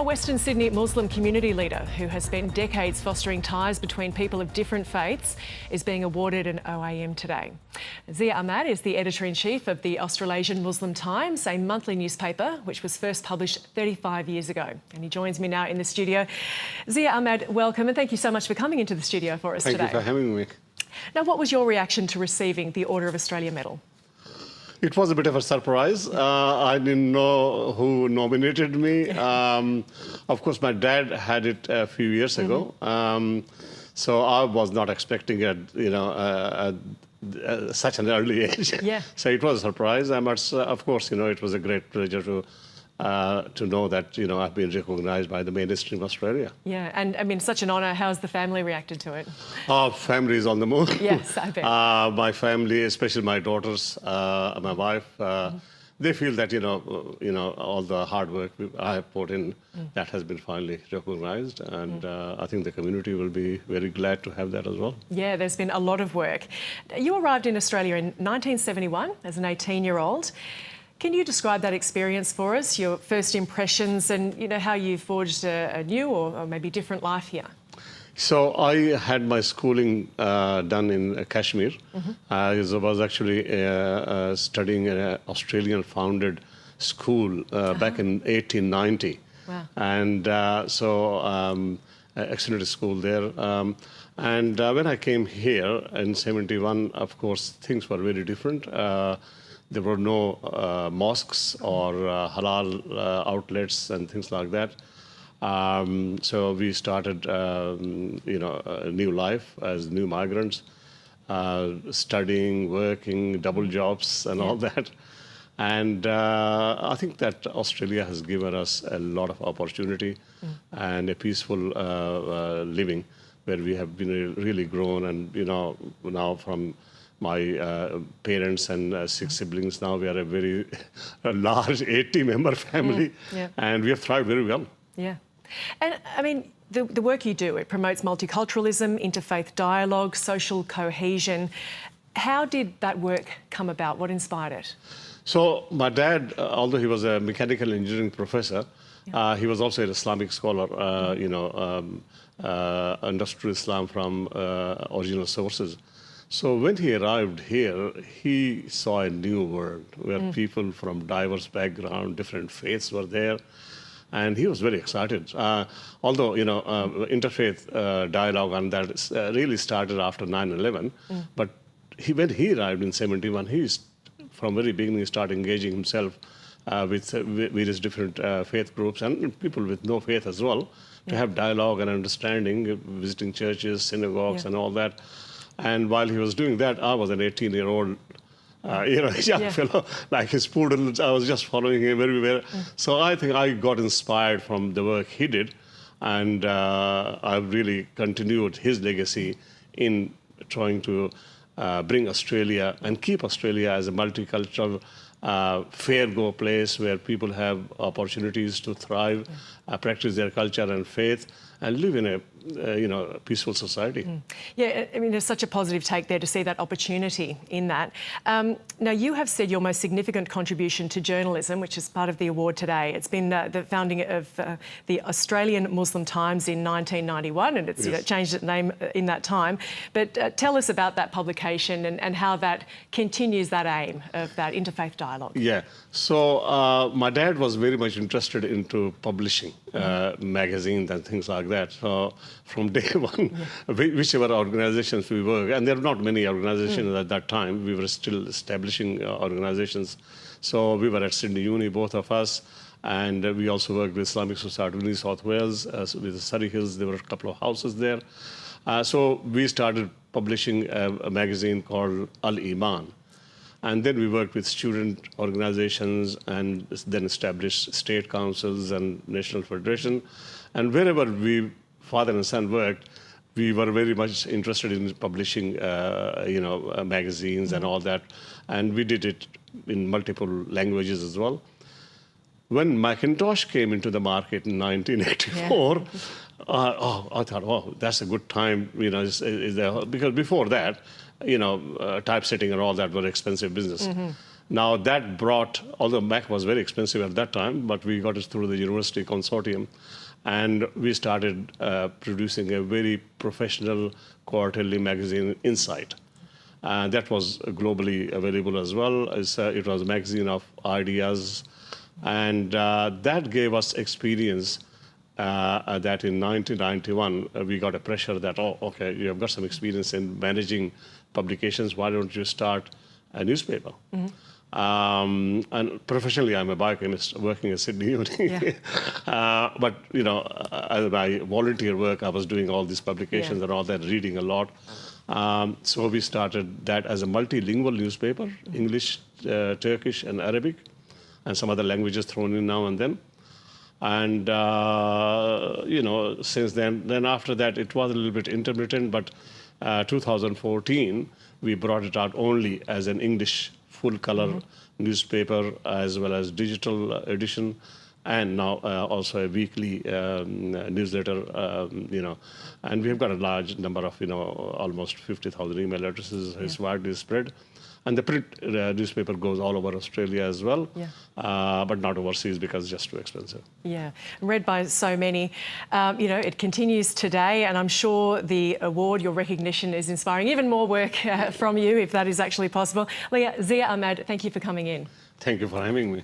A Western Sydney Muslim community leader who has spent decades fostering ties between people of different faiths is being awarded an OAM today. Zia Ahmad is the editor-in-chief of the Australasian Muslim Times, a monthly newspaper which was first published 35 years ago. And he joins me now in the studio. Zia Ahmad, welcome, and thank you so much for coming into the studio for us today. Thank you for having me. Now, what was your reaction to receiving the Order of Australia medal? It was a bit of a surprise. I didn't know who nominated me. Of course, my dad had it a few years ago, so I was not expecting it, such an early age. Yeah. So it was a surprise. But of course, it was a great pleasure to know that I've been recognised by the mainstream Australia. Yeah, and I mean, such an honour. How's the family reacted to it? Our family is on the move. Yes, I bet. My family, especially my daughters, my wife, they feel that all the hard work I have put in, that has been finally recognised, and I think the community will be very glad to have that as well. Yeah, there's been a lot of work. You arrived in Australia in 1971 as an 18-year-old. Can you describe that experience for us, your first impressions and how you forged a new or maybe different life here? So I had my schooling done in Kashmir. I was actually studying in an Australian-founded school back in 1890. Wow. And excellent school there. And when I came here in 71, of course, things were very different. There were no mosques or halal outlets and things like that. So we started, a new life as new migrants, studying, working, double jobs and all that. And I think that Australia has given us a lot of opportunity and a peaceful living where we have been really grown. And, now from my parents and 6 siblings, now we are a very large 80-member family, and we have thrived very well. Yeah. And I mean, the work you do, it promotes multiculturalism, interfaith dialogue, social cohesion. How did that work come about? What inspired it? So my dad, although he was a mechanical engineering professor, he was also an Islamic scholar, understood Islam from original sources. So when he arrived here, he saw a new world where people from diverse backgrounds, different faiths were there. And he was very excited. Although, interfaith dialogue on that really started after 9/11. But when he arrived in 71, from very beginning, started engaging himself with various different faith groups and people with no faith as well, to have dialogue and understanding, visiting churches, synagogues, and all that. And while he was doing that, I was an 18-year-old, young fellow, like his poodle. I was just following him everywhere. So I think I got inspired from the work he did, and I've really continued his legacy in trying to bring Australia and keep Australia as a multicultural, fair-go place where people have opportunities to thrive, practice their culture and faith, and live in a peaceful society. Yeah, I mean, there's such a positive take there to see that opportunity in that. Now, you have said your most significant contribution to journalism, which is part of the award today. It's been the founding of the Australian Muslim Times in 1991, and it's changed its name in that time. But tell us about that publication and how that continues that aim of that interfaith dialogue. Yeah, so my dad was very much interested into publishing magazines and things like that. So from day one, whichever organizations we were, and there are not many organizations at that time, we were still establishing organizations. So we were at Sydney Uni, both of us, and we also worked with Islamic Society in New South Wales, with Surrey Hills. There were a couple of houses there. So we started publishing a magazine called Al-Iman. And then we worked with student organizations and then established state councils and national federation. And wherever father and son worked, we were very much interested in publishing, magazines and all that. And we did it in multiple languages as well. When Macintosh came into the market in 1984, I thought, oh, that's a good time, because before that, typesetting and all that were expensive business. Now that brought, although Mac was very expensive at that time, but we got it through the university consortium, and we started producing a very professional quarterly magazine, Insight. That was globally available as well. It was a magazine of ideas, and that gave us experience that in 1991 we got a pressure that, oh, okay, you have got some experience in managing publications, why don't you start a newspaper? And professionally, I'm a biochemist working at Sydney Uni. Yeah. But, you know, as my volunteer work, I was doing all these publications and all that, reading a lot. So we started that as a multilingual newspaper, English, Turkish, and Arabic, and some other languages thrown in now and then. And, you know, since then after that, it was a little bit intermittent, but 2014, we brought it out only as an English full-color newspaper, as well as digital edition, and now also a weekly newsletter, you know. And we've got a large number of, you know, almost 50,000 email addresses. It's widely spread. And the print newspaper goes all over Australia as well, but not overseas because it's just too expensive. Yeah, read by so many. You know, it continues today, and I'm sure the award, your recognition, is inspiring even more work from you, if that is actually possible. Zia Ahmad, thank you for coming in. Thank you for having me.